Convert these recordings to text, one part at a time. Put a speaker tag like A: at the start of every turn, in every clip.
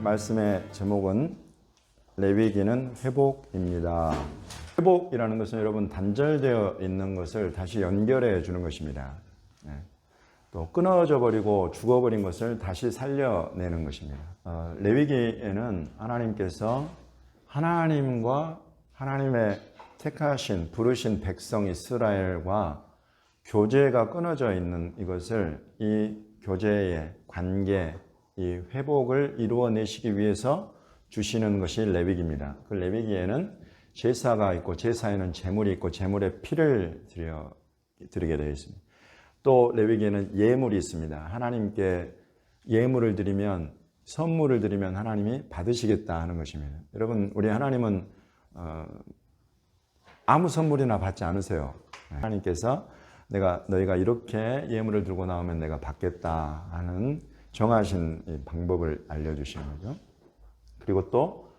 A: 말씀의 제목은 레위기는 회복입니다. 회복이라는 것은 여러분 단절되어 있는 것을 다시 연결해 주는 것입니다. 또 끊어져 버리고 죽어버린 것을 다시 살려내는 것입니다. 레위기에는 하나님께서 하나님과 하나님의 택하신 부르신 백성 이스라엘과 교제가 끊어져 있는 이것을 이 교제의 관계, 이 회복을 이루어내시기 위해서 주시는 것이 레위기입니다. 그 레위기에는 제사가 있고 제사에는 제물이 있고 제물에 피를 드리게 되어 있습니다. 또 레위기에는 예물이 있습니다. 하나님께 예물을 드리면, 선물을 드리면 하나님이 받으시겠다 하는 것입니다. 여러분, 우리 하나님은 아무 선물이나 받지 않으세요. 하나님께서 너희가 이렇게 예물을 들고 나오면 내가 받겠다 하는 정하신 방법을 알려주시는 거죠. 그리고 또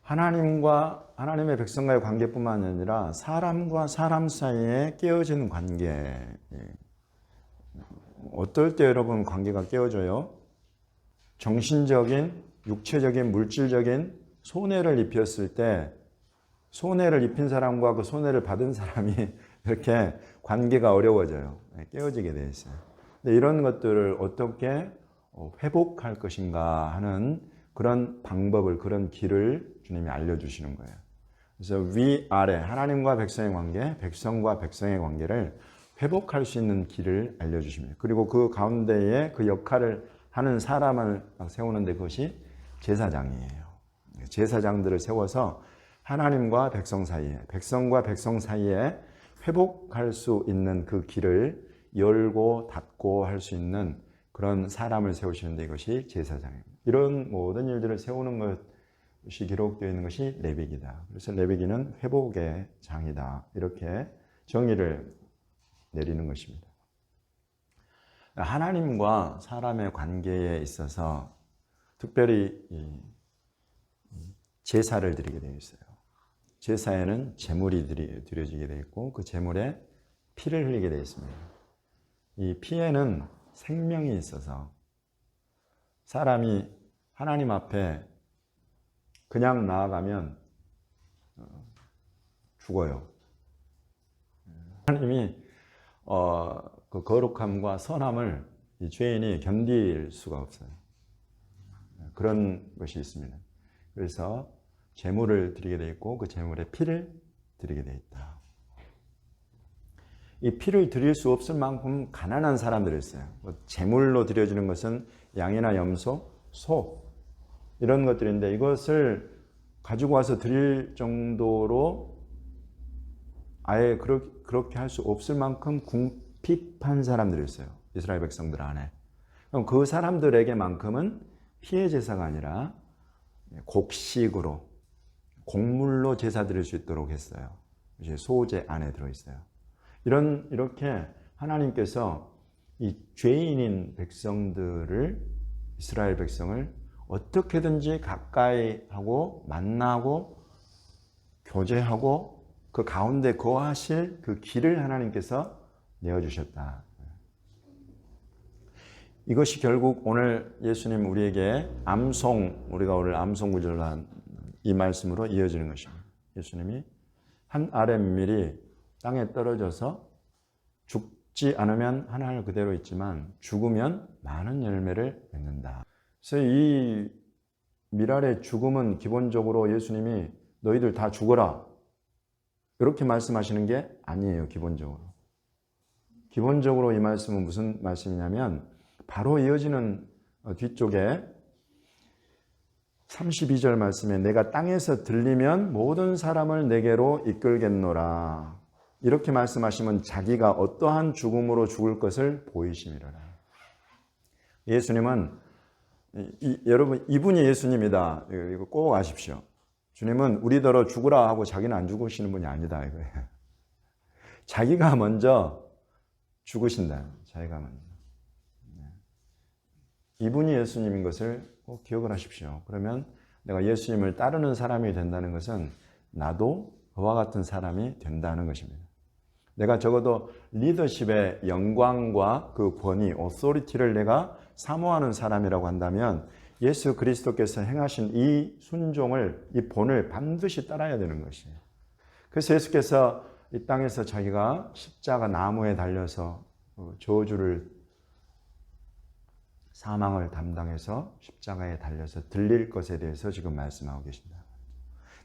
A: 하나님과 하나님의 백성과의 관계뿐만 아니라 사람과 사람 사이에 깨어진 관계. 어떨 때 여러분 관계가 깨어져요? 정신적인, 육체적인, 물질적인 손해를 입혔을 때 손해를 입힌 사람과 그 손해를 받은 사람이 이렇게 관계가 어려워져요. 깨어지게 되어 있어요. 근데 이런 것들을 어떻게 회복할 것인가 하는 그런 방법을, 그런 길을 주님이 알려주시는 거예요. 그래서 위아래 하나님과 백성의 관계, 백성과 백성의 관계를 회복할 수 있는 길을 알려주십니다. 그리고 그 가운데에 그 역할을 하는 사람을 세우는데 그것이 제사장이에요. 제사장들을 세워서 하나님과 백성 사이에, 백성과 백성 사이에 회복할 수 있는 그 길을 열고 닫고 할 수 있는 그런 사람을 세우시는데 이것이 제사장입니다. 이런 모든 일들을 세우는 것이 기록되어 있는 것이 레위기다. 그래서 레위기는 회복의 장이다. 이렇게 정의를 내리는 것입니다. 하나님과 사람의 관계에 있어서 특별히 제사를 드리게 되어 있어요. 제사에는 제물이 드려지게 되어 있고 그 제물에 피를 흘리게 되어 있습니다. 이 피에는 생명이 있어서 사람이 하나님 앞에 그냥 나아가면 죽어요. 하나님이 그 거룩함과 선함을 이 죄인이 견딜 수가 없어요. 그런 것이 있습니다. 그래서 제물을 드리게 되어 있고 그 제물에 피를 드리게 되어 있다. 이 피를 드릴 수 없을 만큼 가난한 사람들이 있어요. 제물로 드려지는 것은 양이나 염소, 소 이런 것들인데 이것을 가지고 와서 드릴 정도로 아예 그렇게 할 수 없을 만큼 궁핍한 사람들이 있어요. 이스라엘 백성들 안에. 그럼 그 사람들에게만큼은 피의 제사가 아니라 곡식으로, 곡물로 제사 드릴 수 있도록 했어요. 이제 소제 안에 들어있어요. 이렇게 하나님께서 이 죄인인 백성들을, 이스라엘 백성을 어떻게든지 가까이 하고 만나고 교제하고 그 가운데 거하실 그 길을 하나님께서 내어주셨다. 이것이 결국 오늘 예수님 우리에게 우리가 오늘 암송 구절로 한 이 말씀으로 이어지는 것입니다. 예수님이 한 알의 밀이 땅에 떨어져서 죽지 않으면 한 알 그대로 있지만 죽으면 많은 열매를 맺는다. 그래서 이 밀알의 죽음은 기본적으로 예수님이 너희들 다 죽어라 이렇게 말씀하시는 게 아니에요. 기본적으로 이 말씀은 무슨 말씀이냐면 바로 이어지는 뒤쪽에 32절 말씀에 내가 땅에서 들리면 모든 사람을 내게로 이끌겠노라. 이렇게 말씀하시면 자기가 어떠한 죽음으로 죽을 것을 보이심이라. 예수님은 여러분 이분이 예수님이다. 이거 꼭 아십시오. 주님은 우리더러 죽으라 하고 자기는 안 죽으시는 분이 아니다 이거예요. 자기가 먼저 죽으신다. 자기가 먼저. 이분이 예수님인 것을 꼭 기억을 하십시오. 그러면 내가 예수님을 따르는 사람이 된다는 것은 나도 그와 같은 사람이 된다는 것입니다. 내가 적어도 리더십의 영광과 그 권위, 오소리티를 내가 사모하는 사람이라고 한다면 예수 그리스도께서 행하신 이 순종을, 이 본을 반드시 따라야 되는 것이에요. 그래서 예수께서 이 땅에서 자기가 십자가 나무에 달려서 저주를, 사망을 담당해서 십자가에 달려서 들릴 것에 대해서 지금 말씀하고 계십니다.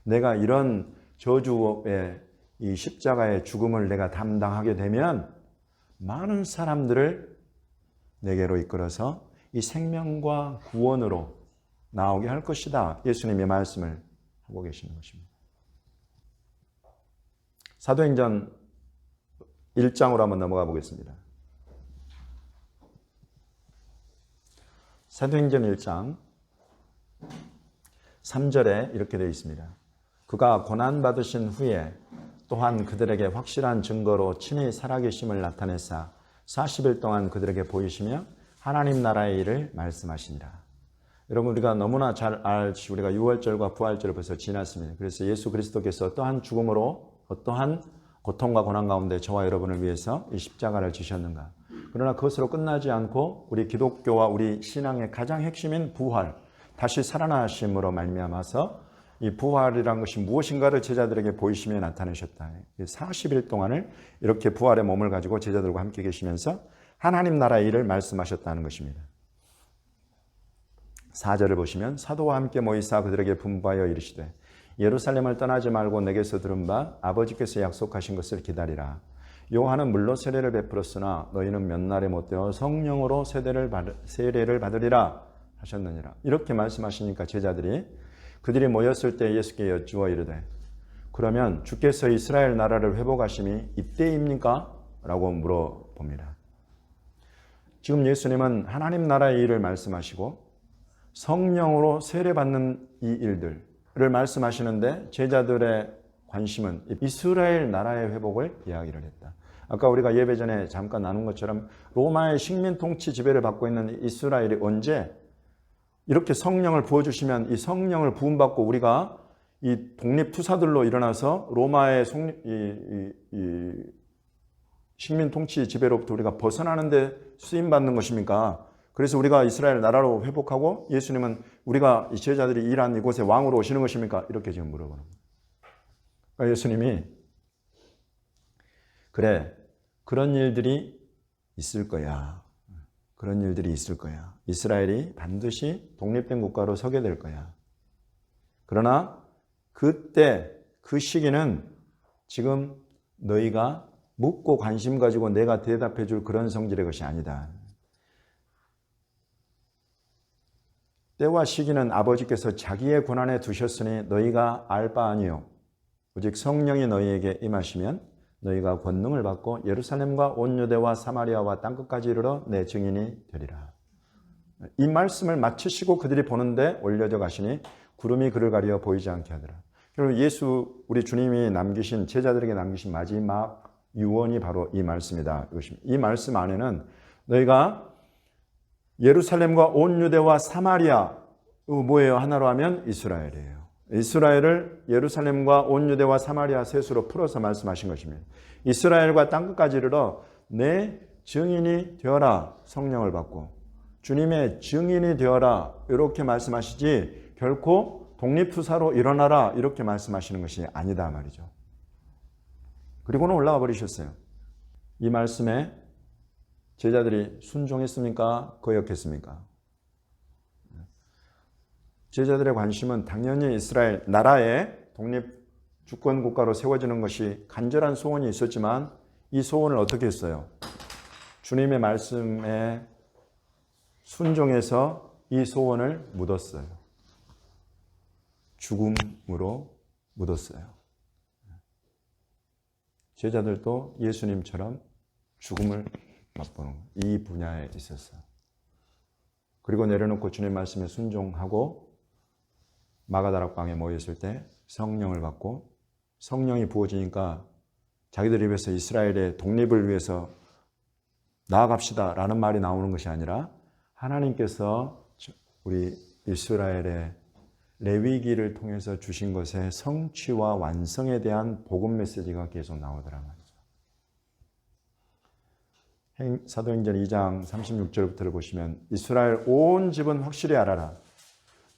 A: 내가 이런 저주의 이 십자가의 죽음을 내가 담당하게 되면 많은 사람들을 내게로 이끌어서 이 생명과 구원으로 나오게 할 것이다. 예수님의 말씀을 하고 계시는 것입니다. 사도행전 1장으로 한번 넘어가 보겠습니다. 사도행전 1장 3절에 이렇게 되어 있습니다. 그가 고난받으신 후에 또한 그들에게 확실한 증거로 친히 살아계심을 나타내사 40일 동안 그들에게 보이시며 하나님 나라의 일을 말씀하시니라. 여러분, 우리가 너무나 잘 알지, 우리가 유월절과 부활절을 벌써 지났습니다. 그래서 예수 그리스도께서 어떠한 죽음으로, 어떠한 고통과 고난 가운데 저와 여러분을 위해서 이 십자가를 지셨는가. 그러나 그것으로 끝나지 않고 우리 기독교와 우리 신앙의 가장 핵심인 부활, 다시 살아나심으로 말미암아서 이 부활이란 것이 무엇인가를 제자들에게 보이시며 나타내셨다. 40일 동안을 이렇게 부활의 몸을 가지고 제자들과 함께 계시면서 하나님 나라의 일을 말씀하셨다는 것입니다. 4절을 보시면 사도와 함께 모이사 그들에게 분부하여 이르시되 예루살렘을 떠나지 말고 내게서 들은 바 아버지께서 약속하신 것을 기다리라. 요한은 물로 세례를 베풀었으나 너희는 몇 날에 못되어 성령으로 세례를 받으리라 하셨느니라. 이렇게 말씀하시니까 제자들이 그들이 모였을 때 예수께 여쭈어 이르되 그러면 주께서 이스라엘 나라를 회복하심이 이때입니까? 라고 물어봅니다. 지금 예수님은 하나님 나라의 일을 말씀하시고 성령으로 세례받는 이 일들을 말씀하시는데 제자들의 관심은 이스라엘 나라의 회복을 이야기를 했다. 아까 우리가 예배 전에 잠깐 나눈 것처럼 로마의 식민 통치 지배를 받고 있는 이스라엘이 언제 이렇게 성령을 부어주시면 이 성령을 부음받고 우리가 이 독립투사들로 일어나서 로마의 식민 통치 지배로부터 우리가 벗어나는데 쓰임받는 것입니까? 그래서 우리가 이스라엘 나라로 회복하고 예수님은 우리가 이 제자들이 일한 이곳에 왕으로 오시는 것입니까? 이렇게 지금 물어보는 거예요. 그러니까 예수님이 그래, 그런 일들이 있을 거야. 그런 일들이 있을 거야. 이스라엘이 반드시 독립된 국가로 서게 될 거야. 그러나 그때 그 시기는 지금 너희가 묻고 관심 가지고 내가 대답해 줄 그런 성질의 것이 아니다. 때와 시기는 아버지께서 자기의 권한에 두셨으니 너희가 알 바 아니요. 오직 성령이 너희에게 임하시면 너희가 권능을 받고 예루살렘과 온 유대와 사마리아와 땅끝까지 이르러 내 증인이 되리라. 이 말씀을 마치시고 그들이 보는데 올려져 가시니 구름이 그를 가리어 보이지 않게 하더라. 그리고 예수 우리 주님이 남기신 제자들에게 남기신 마지막 유언이 바로 이 말씀이다. 이 말씀 안에는 너희가 예루살렘과 온 유대와 사마리아 뭐예요? 하나로 하면 이스라엘이에요. 이스라엘을 예루살렘과 온 유대와 사마리아 셋으로 풀어서 말씀하신 것입니다. 이스라엘과 땅끝까지 이르러 내 증인이 되어라. 성령을 받고 주님의 증인이 되어라. 이렇게 말씀하시지 결코 독립투사로 일어나라. 이렇게 말씀하시는 것이 아니다 말이죠. 그리고는 올라가 버리셨어요. 이 말씀에 제자들이 순종했습니까? 거역했습니까? 제자들의 관심은 당연히 이스라엘 나라의 독립 주권 국가로 세워지는 것이 간절한 소원이 있었지만 이 소원을 어떻게 했어요? 주님의 말씀에 순종해서 이 소원을 묻었어요. 죽음으로 묻었어요. 제자들도 예수님처럼 죽음을 맛보는 이 분야에 있었어요. 그리고 내려놓고 주님 말씀에 순종하고 마가다락방에 모였을 때 성령을 받고 성령이 부어지니까 자기들 입에서 이스라엘의 독립을 위해서 나아갑시다 라는 말이 나오는 것이 아니라 하나님께서 우리 이스라엘의 레위기를 통해서 주신 것의 성취와 완성에 대한 복음 메시지가 계속 나오더라 말이죠. 사도행전 2장 36절부터를 보시면 이스라엘 온 집은 확실히 알아라.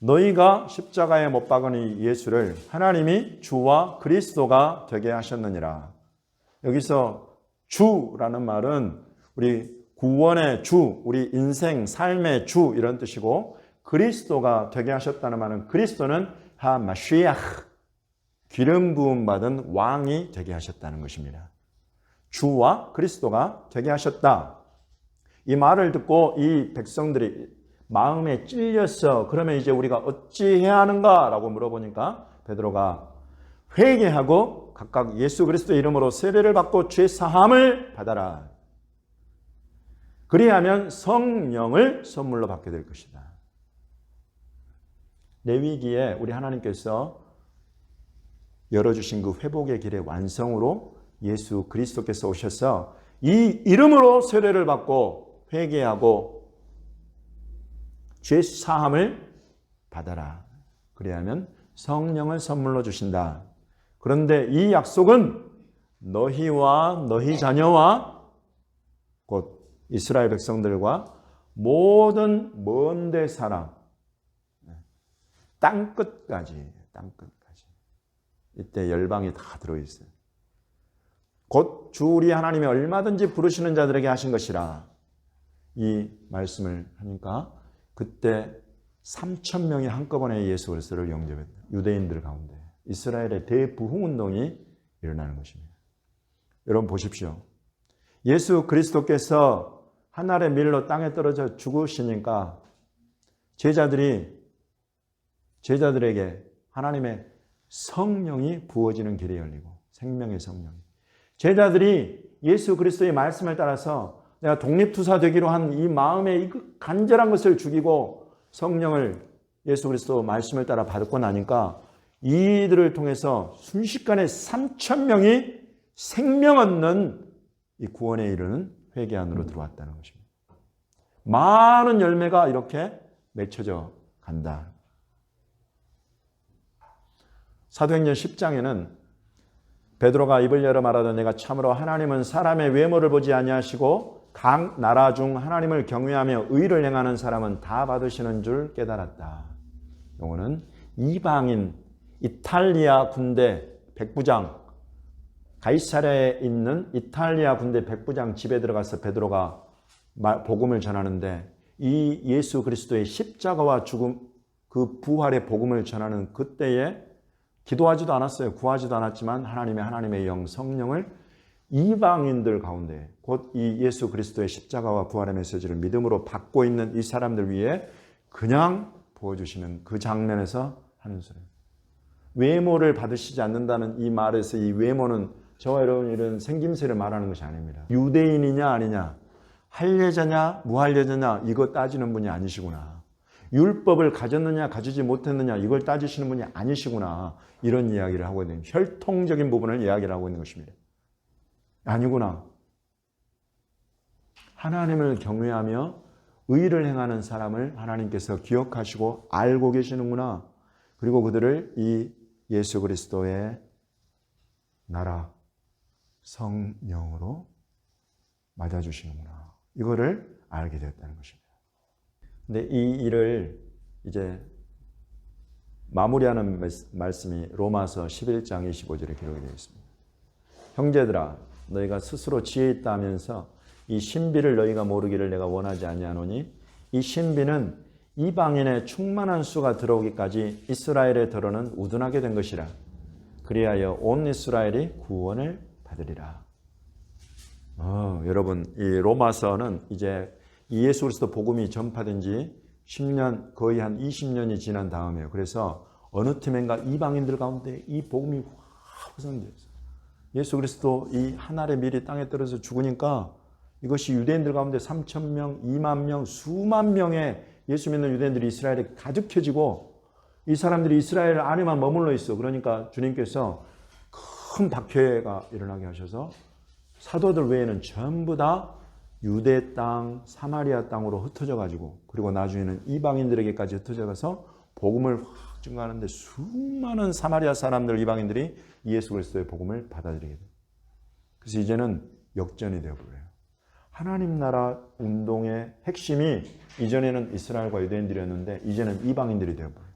A: 너희가 십자가에 못 박은 이 예수를 하나님이 주와 그리스도가 되게 하셨느니라. 여기서 주라는 말은 우리 구원의 주, 우리 인생, 삶의 주 이런 뜻이고, 그리스도가 되게 하셨다는 말은 그리스도는 하마시아흐, 기름 부음 받은 왕이 되게 하셨다는 것입니다. 주와 그리스도가 되게 하셨다. 이 말을 듣고 이 백성들이 마음에 찔렸어. 그러면 이제 우리가 어찌해야 하는가? 라고 물어보니까 베드로가 회개하고 각각 예수 그리스도의 이름으로 세례를 받고 죄 사함을 받아라. 그리하면 성령을 선물로 받게 될 것이다. 레위기에 우리 하나님께서 열어주신 그 회복의 길의 완성으로 예수 그리스도께서 오셔서 이 이름으로 세례를 받고 회개하고 죄 사함을 받아라. 그리하면 성령을 선물로 주신다. 그런데 이 약속은 너희와 너희 자녀와 곧 이스라엘 백성들과 모든 먼데 사람, 땅끝까지. 이때 열방이 다 들어있어요. 곧 주 우리 하나님이 얼마든지 부르시는 자들에게 하신 것이라. 이 말씀을 하니까 그때 3,000명이 한꺼번에 예수 그리스도를 영접했다. 유대인들 가운데 이스라엘의 대부흥운동이 일어나는 것입니다. 여러분 보십시오. 예수 그리스도께서 하늘의 밀로 땅에 떨어져 죽으시니까 제자들에게 하나님의 성령이 부어지는 길이 열리고, 생명의 성령이. 제자들이 예수 그리스도의 말씀을 따라서 내가 독립투사 되기로 한 이 마음의 이 간절한 것을 죽이고 성령을 예수 그리스도 말씀을 따라 받고 나니까 이들을 통해서 순식간에 3,000명이 생명 얻는 이 구원에 이르는 회개 안으로 들어왔다는 것입니다. 많은 열매가 이렇게 맺혀져 간다. 사도행전 10장에는 베드로가 입을 열어 말하던 내가 참으로 하나님은 사람의 외모를 보지 아니하시고 각 나라 중 하나님을 경외하며 의를 행하는 사람은 다 받으시는 줄 깨달았다. 요거는 이방인 이탈리아 군대 백부장, 가이사랴에 있는 이탈리아 군대 백부장 집에 들어가서 베드로가 복음을 전하는데, 이 예수 그리스도의 십자가와 죽음, 그 부활의 복음을 전하는 그때에 기도하지도 않았어요. 구하지도 않았지만 하나님의 영 성령을 이방인들 가운데, 곧 이 예수 그리스도의 십자가와 부활의 메시지를 믿음으로 받고 있는 이 사람들 위해 그냥 부어주시는 그 장면에서 하는 소리. 외모를 받으시지 않는다는 이 말에서 이 외모는 저와 여러분 이런 생김새를 말하는 것이 아닙니다. 유대인이냐 아니냐, 할례자냐 무할례자냐 이거 따지는 분이 아니시구나. 율법을 가졌느냐 가지지 못했느냐 이걸 따지시는 분이 아니시구나. 이런 이야기를 하고 있는, 혈통적인 부분을 이야기를 하고 있는 것입니다. 아니구나. 하나님을 경외하며 의를 행하는 사람을 하나님께서 기억하시고 알고 계시는구나. 그리고 그들을 이 예수 그리스도의 나라 성령으로 맞아주시는구나. 이거를 알게 되었다는 것입니다. 근데 이 일을 이제 마무리하는 말씀이 로마서 11장 25절에 기록이 되어 있습니다. 형제들아, 너희가 스스로 지혜 있다 하면서 이 신비를 너희가 모르기를 내가 원하지 아니하노니, 이 신비는 이방인의 충만한 수가 들어오기까지 이스라엘의 더러는 우둔하게 된 것이라. 그리하여 온 이스라엘이 구원을 받으리라. 여러분, 이 로마서는 이제 이 예수 그리스도 복음이 전파된 지 10년, 거의 한 20년이 지난 다음이에요. 그래서 어느 틈엔가 이방인들 가운데 이 복음이 확산되었어요. 예수 그리스도 이 하늘의 밀이 땅에 떨어져 죽으니까 이것이 유대인들 가운데 3,000명, 2만 명, 수만 명의 예수 믿는 유대인들이 이스라엘에 가득해지고, 이 사람들이 이스라엘 안에만 머물러 있어. 그러니까 주님께서 큰 박해가 일어나게 하셔서 사도들 외에는 전부 다 유대 땅, 사마리아 땅으로 흩어져 가지고, 그리고 나중에는 이방인들에게까지 흩어져 가서 복음을 확 증가하는데 수많은 사마리아 사람들, 이방인들이 예수 그리스도의 복음을 받아들이게 돼요. 그래서 이제는 역전이 되어버려요. 하나님 나라 운동의 핵심이 이전에는 이스라엘과 유대인들이었는데 이제는 이방인들이 되어버려요.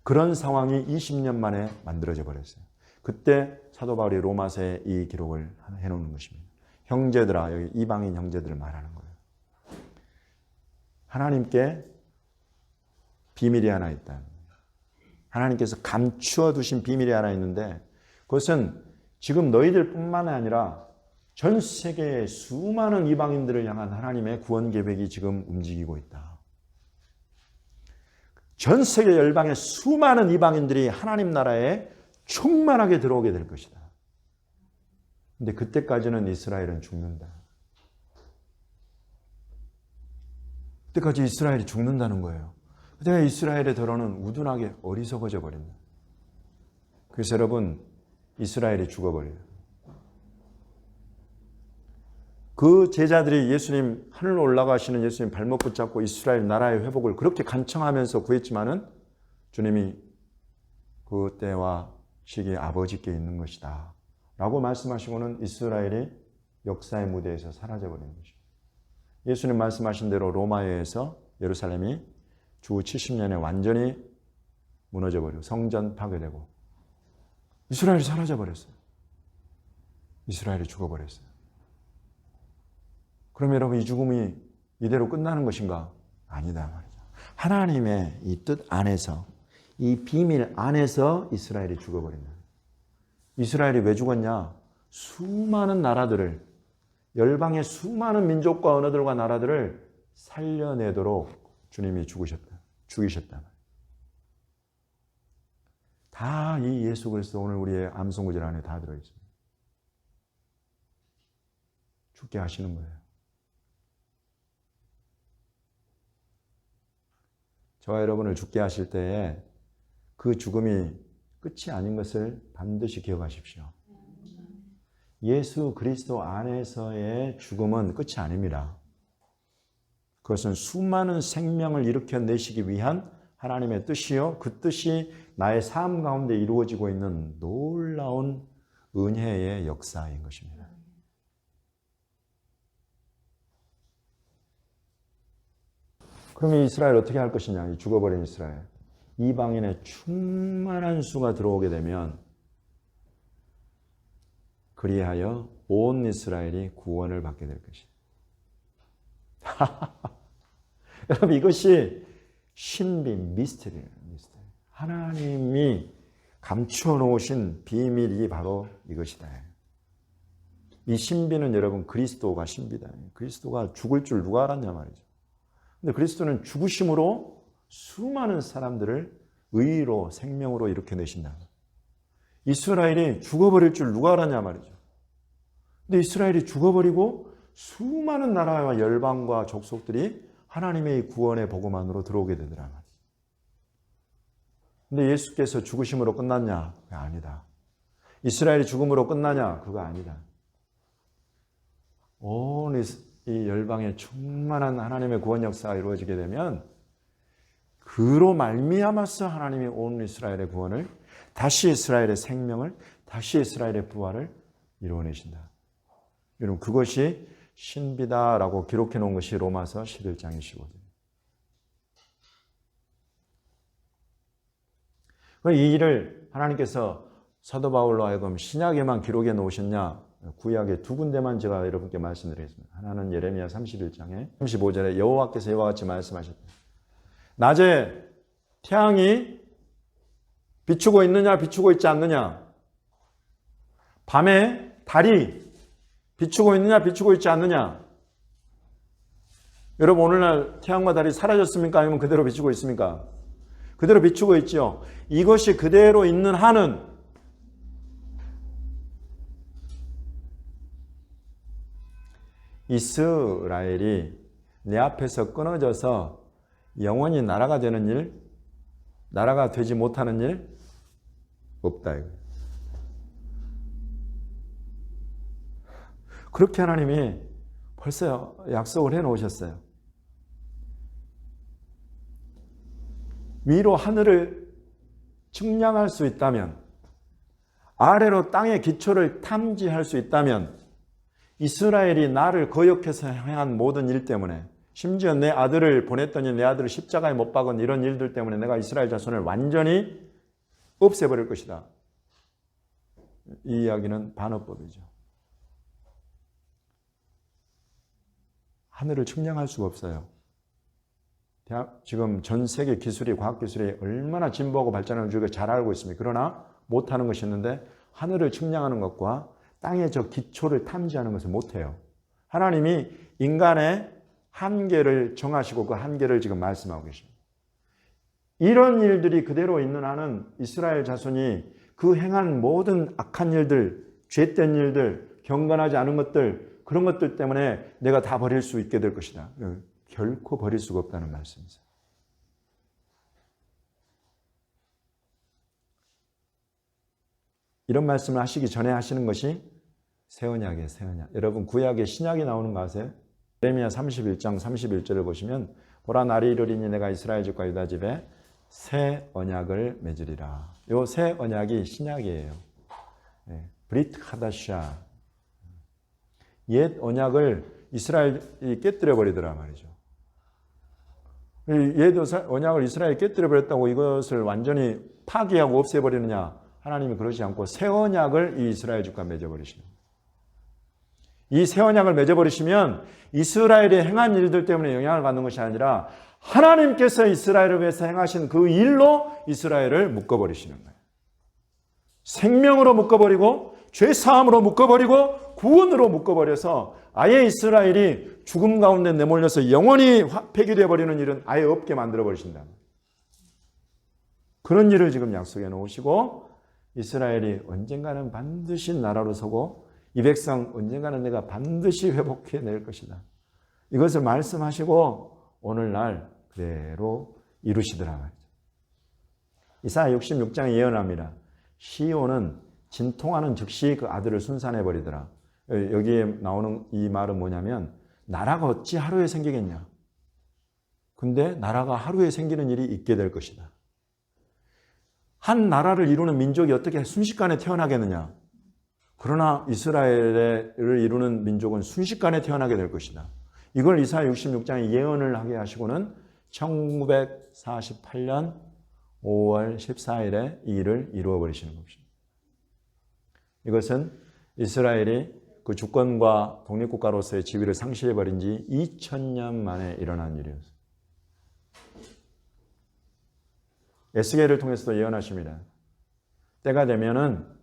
A: 그런 상황이 20년 만에 만들어져 버렸어요. 그때 사도 바울이 로마서에 이 기록을 해놓는 것입니다. 형제들아, 여기 이방인 형제들을 말하는 거예요. 하나님께 비밀이 하나 있다. 하나님께서 감추어 두신 비밀이 하나 있는데 그것은 지금 너희들뿐만 아니라 전 세계의 수많은 이방인들을 향한 하나님의 구원 계획이 지금 움직이고 있다. 전 세계 열방의 수많은 이방인들이 하나님 나라에 충만하게 들어오게 될 것이다. 근데 그때까지는 이스라엘은 죽는다. 그때까지 이스라엘이 죽는다는 거예요. 그때 이스라엘의 더러는 우둔하게 어리석어져 버린다. 그래서 여러분, 이스라엘이 죽어버려요. 그 제자들이 예수님, 하늘로 올라가시는 예수님 발목 붙잡고 이스라엘 나라의 회복을 그렇게 간청하면서 구했지만은 주님이 그때와 시기에 아버지께 있는 것이다 라고 말씀하시고는 이스라엘이 역사의 무대에서 사라져버린 것입니다. 예수님 말씀하신 대로 로마에서 예루살렘이 주 70년에 완전히 무너져버리고 성전 파괴되고 이스라엘이 사라져버렸어요. 이스라엘이 죽어버렸어요. 그럼 여러분, 이 죽음이 이대로 끝나는 것인가? 아니다 말이죠. 하나님의 이 뜻 안에서, 이 비밀 안에서 이스라엘이 죽어버린다. 이스라엘이 왜 죽었냐? 수많은 나라들을, 열방의 수많은 민족과 언어들과 나라들을 살려내도록 주님이 죽이셨다. 다 이 예수 그리스도 오늘 우리의 암송구절 안에 다 들어있습니다. 죽게 하시는 거예요. 저와 여러분을 죽게 하실 때에 그 죽음이 끝이 아닌 것을 반드시 기억하십시오. 예수 그리스도 안에서의 죽음은 끝이 아닙니다. 그것은 수많은 생명을 일으켜내시기 위한 하나님의 뜻이요, 그 뜻이 나의 삶 가운데 이루어지고 있는 놀라운 은혜의 역사인 것입니다. 그러면 이스라엘 어떻게 할 것이냐? 이 죽어버린 이스라엘. 이방인의 충만한 수가 들어오게 되면 그리하여 온 이스라엘이 구원을 받게 될 것이다. 여러분, 이것이 신비, 미스터리예요. 미스터리. 하나님이 감추어 놓으신 비밀이 바로 이것이다. 이 신비는 여러분, 그리스도가 신비다. 그리스도가 죽을 줄 누가 알았냐 말이죠. 근데 그리스도는 죽으심으로 수많은 사람들을 의로, 생명으로 일으켜내신다. 이스라엘이 죽어버릴 줄 누가 알았냐 말이죠. 근데 이스라엘이 죽어버리고 수많은 나라와 열방과 족속들이 하나님의 구원의 복음 안으로 들어오게 되더라 말이죠. 근데 예수께서 죽으심으로 끝났냐? 그게 아니다. 이스라엘이 죽음으로 끝나냐? 그거 아니다. 온 이 열방에 충만한 하나님의 구원 역사가 이루어지게 되면 그로 말미암아서 하나님이 온 이스라엘의 구원을, 다시 이스라엘의 생명을, 다시 이스라엘의 부활을 이루어내신다. 여러분, 그것이 신비다라고 기록해 놓은 것이 로마서 11장이시거든요. 이 일을 하나님께서 사도 바울로 하여금 신약에만 기록해 놓으셨냐? 구약의 두 군데만 제가 여러분께 말씀드리겠습니다. 하나는 예레미야 31장에 35절에 여호와께서 이와 같이 말씀하셨다. 낮에 태양이 비추고 있느냐 비추고 있지 않느냐, 밤에 달이 비추고 있느냐 비추고 있지 않느냐. 여러분, 오늘날 태양과 달이 사라졌습니까? 아니면 그대로 비추고 있습니까? 그대로 비추고 있죠. 이것이 그대로 있는 한은 이스라엘이 내 앞에서 끊어져서 영원히 나라가 되는 일, 나라가 되지 못하는 일 없다. 그렇게 하나님이 벌써 약속을 해놓으셨어요. 위로 하늘을 측량할 수 있다면, 아래로 땅의 기초를 탐지할 수 있다면, 이스라엘이 나를 거역해서 행한 모든 일 때문에, 심지어 내 아들을 보냈더니 내 아들을 십자가에 못 박은 이런 일들 때문에 내가 이스라엘 자손을 완전히 없애버릴 것이다. 이 이야기는 반어법이죠. 하늘을 측량할 수가 없어요. 지금 전 세계 기술이, 과학기술이 얼마나 진보하고 발전하는 줄 잘 알고 있습니다. 그러나 못하는 것이 있는데 하늘을 측량하는 것과 땅의 저 기초를 탐지하는 것을 못해요. 하나님이 인간의 한계를 정하시고 그 한계를 지금 말씀하고 계십니다. 이런 일들이 그대로 있는 한은 이스라엘 자손이 그 행한 모든 악한 일들, 죄된 일들, 경건하지 않은 것들, 그런 것들 때문에 내가 다 버릴 수 있게 될 것이다. 결코 버릴 수가 없다는 말씀이세요. 이런 말씀을 하시기 전에 하시는 것이 새 언약이에요. 새 언약. 여러분 구약에 신약이 나오는 거 아세요? 예레미야 31장 31절을 보시면 보라 날이 이르리니 내가 이스라엘 집과 유다 집에 새 언약을 맺으리라. 요 새 언약이 신약이에요. 브리트 하다샤. 옛 언약을 이스라엘이 깨뜨려 버리더라 말이죠. 옛 언약을 이스라엘이 깨뜨려 버렸다고 이것을 완전히 파기하고 없애버리느냐? 하나님이 그러지 않고 새 언약을 이 이스라엘 집과 맺어버리시는 거예요. 이 새 언약을 맺어버리시면 이스라엘의 행한 일들 때문에 영향을 받는 것이 아니라 하나님께서 이스라엘을 위해서 행하신 그 일로 이스라엘을 묶어버리시는 거예요. 생명으로 묶어버리고 죄사함으로 묶어버리고 구원으로 묶어버려서 아예 이스라엘이 죽음 가운데 내몰려서 영원히 폐기되어 버리는 일은 아예 없게 만들어 버리신다. 그런 일을 지금 약속해 놓으시고 이스라엘이 언젠가는 반드시 나라로 서고 이 백성 언젠가는 내가 반드시 회복해 낼 것이다. 이것을 말씀하시고 오늘날 그대로 이루시더라 말이죠. 이사야 66장에 예언합니다. 시온은 진통하는 즉시 그 아들을 순산해 버리더라. 여기에 나오는 이 말은 뭐냐면 나라가 어찌 하루에 생기겠냐. 근데 나라가 하루에 생기는 일이 있게 될 것이다. 한 나라를 이루는 민족이 어떻게 순식간에 태어나겠느냐. 그러나 이스라엘을 이루는 민족은 순식간에 태어나게 될 것이다. 이걸 이사야 66장에 예언을 하게 하시고는 1948년 5월 14일에 이 일을 이루어 버리시는 것입니다. 이것은 이스라엘이 그 주권과 독립국가로서의 지위를 상실해버린 지 2000년 만에 일어난 일이었습니다. 에스겔을 통해서도 예언하십니다. 때가 되면은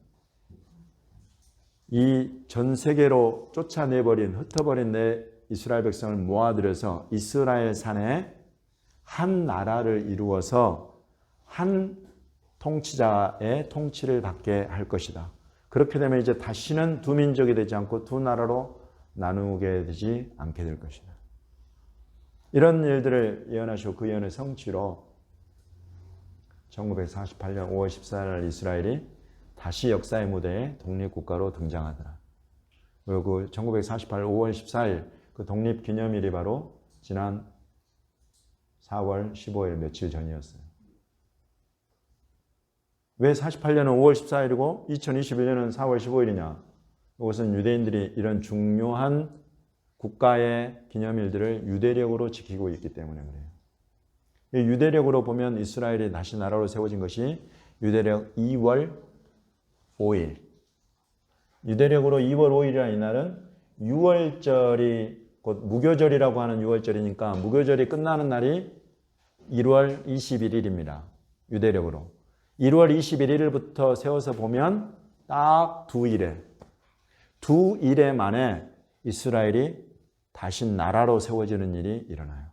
A: 이 전 세계로 쫓아내버린, 흩어버린 내 이스라엘 백성을 모아들여서 이스라엘 산에 한 나라를 이루어서 한 통치자의 통치를 받게 할 것이다. 그렇게 되면 이제 다시는 두 민족이 되지 않고 두 나라로 나누게 되지 않게 될 것이다. 이런 일들을 예언하시고 그 예언의 성취로 1948년 5월 14일 이스라엘이 다시 역사의 무대에 독립국가로 등장하더라. 그리고 1948년 5월 14일 그 독립기념일이 바로 지난 4월 15일 며칠 전이었어요. 왜 48년은 5월 14일이고 2021년은 4월 15일이냐? 이것은 유대인들이 이런 중요한 국가의 기념일들을 유대력으로 지키고 있기 때문에 그래요. 이 유대력으로 보면 이스라엘이 다시 나라로 세워진 것이 유대력 2월 5일. 유대력으로 2월 5일이라는 이날은 6월절이 곧 무교절이라고 하는 6월절이니까 무교절이 끝나는 날이 1월 21일입니다. 유대력으로. 1월 21일부터 세워서 보면 딱 두 일에 만에 이스라엘이 다시 나라로 세워지는 일이 일어나요.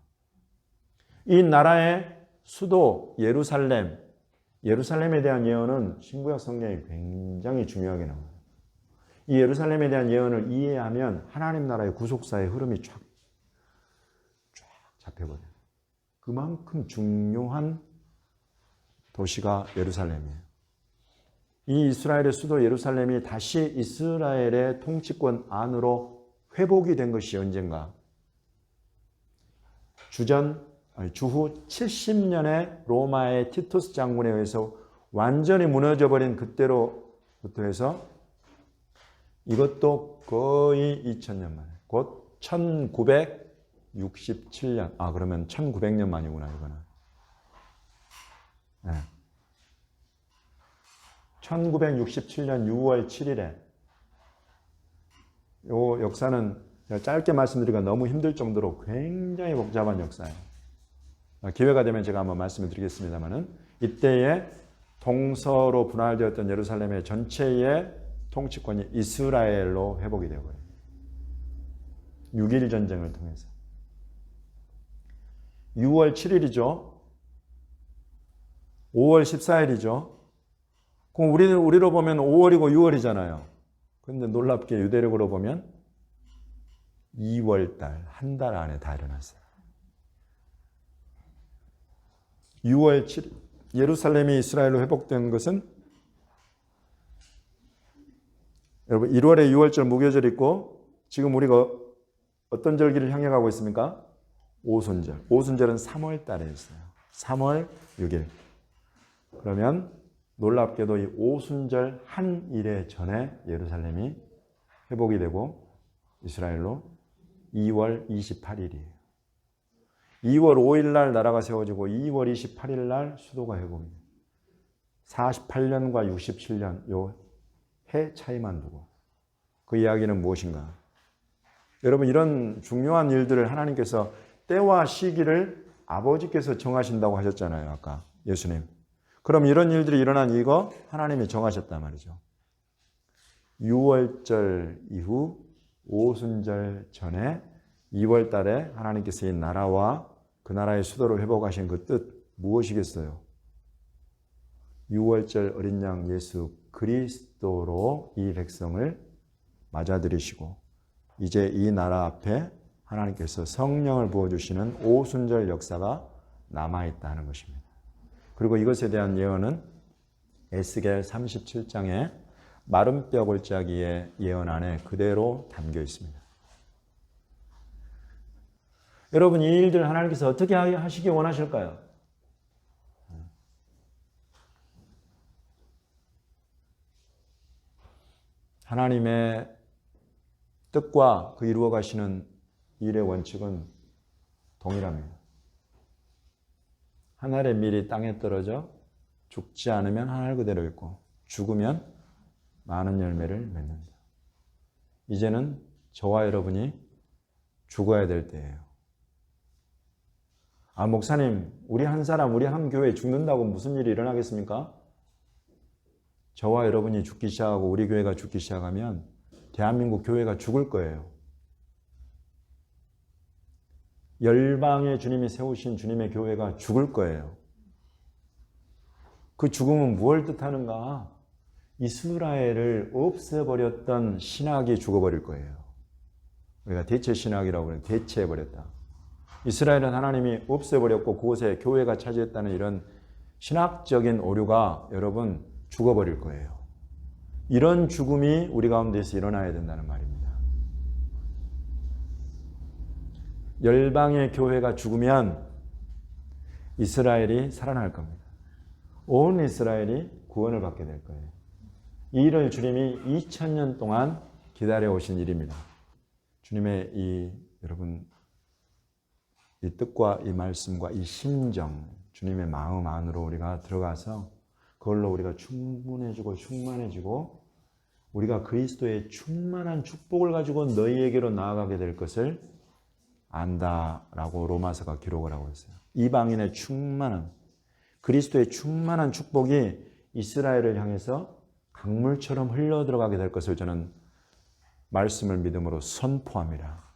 A: 이 나라의 수도 예루살렘에 대한 예언은 신구약 성경에 굉장히 중요하게 나옵니다. 이 예루살렘에 대한 예언을 이해하면 하나님 나라의 구속사의 흐름이 쫙 잡혀버려요. 그만큼 중요한 도시가 예루살렘이에요. 이 이스라엘의 수도 예루살렘이 다시 이스라엘의 통치권 안으로 회복이 된 것이 언젠가 주후 70년의 로마의 티투스 장군에 의해서 완전히 무너져버린 그때로부터 해서 이것도 거의 2000년 만에 곧 1967년. 그러면 1900년 만이구나, 이거는. 네. 1967년 6월 7일에 이 역사는 짧게 말씀드리기가 너무 힘들 정도로 굉장히 복잡한 역사예요. 기회가 되면 제가 한번 말씀을 드리겠습니다만은 이때에 동서로 분할되었던 예루살렘의 전체의 통치권이 이스라엘로 회복이 되어버려요. 6.1 전쟁을 통해서. 6월 7일이죠. 5월 14일이죠. 그럼 우리로 보면 5월이고 6월이잖아요. 그런데 놀랍게 유대력으로 보면 2월달, 한 달 안에 다 일어났어요. 6월 7일, 예루살렘이 이스라엘로 회복된 것은 여러분 1월에 6월절 무교절 있고 지금 우리가 어떤 절기를 향해 가고 있습니까? 오순절. 오순절은 3월 달에 있어요. 3월 6일. 그러면 놀랍게도 이 오순절 한 일에 전에 예루살렘이 회복이 되고 이스라엘로 2월 28일이에요. 2월 5일 날 나라가 세워지고 2월 28일 날 수도가 회복입니다. 48년과 67년 요 해 차이만 두고 그 이야기는 무엇인가? 여러분 이런 중요한 일들을 하나님께서 때와 시기를 아버지께서 정하신다고 하셨잖아요. 아까 예수님. 그럼 이런 일들이 일어난 이거 하나님이 정하셨단 말이죠. 6월절 이후 오순절 전에 2월 달에 하나님께서 이 나라와 그 나라의 수도를 회복하신 그 뜻 무엇이겠어요? 6월절 어린 양 예수 그리스도로 이 백성을 맞아들이시고 이제 이 나라 앞에 하나님께서 성령을 부어주시는 오순절 역사가 남아있다는 것입니다. 그리고 이것에 대한 예언은 에스겔 37장의 마른 뼈 골짜기의 예언 안에 그대로 담겨 있습니다. 여러분 이 일들 하나님께서 어떻게 하시기 원하실까요? 하나님의 뜻과 그 이루어 가시는 일의 원칙은 동일합니다. 하늘의 밀이 땅에 떨어져 죽지 않으면 하늘 그대로 있고 죽으면 많은 열매를 맺는다. 이제는 저와 여러분이 죽어야 될 때예요. 목사님, 우리 한 사람, 우리 한 교회 죽는다고 무슨 일이 일어나겠습니까? 저와 여러분이 죽기 시작하고 우리 교회가 죽기 시작하면 대한민국 교회가 죽을 거예요. 열방의 주님이 세우신 주님의 교회가 죽을 거예요. 그 죽음은 무엇을 뜻하는가? 이스라엘을 없애버렸던 신학이 죽어버릴 거예요. 우리가 대체 신학이라고 그래요. 대체해버렸다. 이스라엘은 하나님이 없애버렸고 그곳에 교회가 차지했다는 이런 신학적인 오류가 여러분 죽어버릴 거예요. 이런 죽음이 우리 가운데서 일어나야 된다는 말입니다. 열방의 교회가 죽으면 이스라엘이 살아날 겁니다. 온 이스라엘이 구원을 받게 될 거예요. 이 일을 주님이 2000년 동안 기다려 오신 일입니다. 주님의 여러분 이 뜻과 이 말씀과 이 심정, 주님의 마음 안으로 우리가 들어가서 그걸로 우리가 충분해지고 충만해지고 우리가 그리스도의 충만한 축복을 가지고 너희에게로 나아가게 될 것을 안다라고 로마서가 기록을 하고 있어요. 이방인의 충만한 그리스도의 충만한 축복이 이스라엘을 향해서 강물처럼 흘러 들어가게 될 것을 저는 말씀을 믿음으로 선포합니다.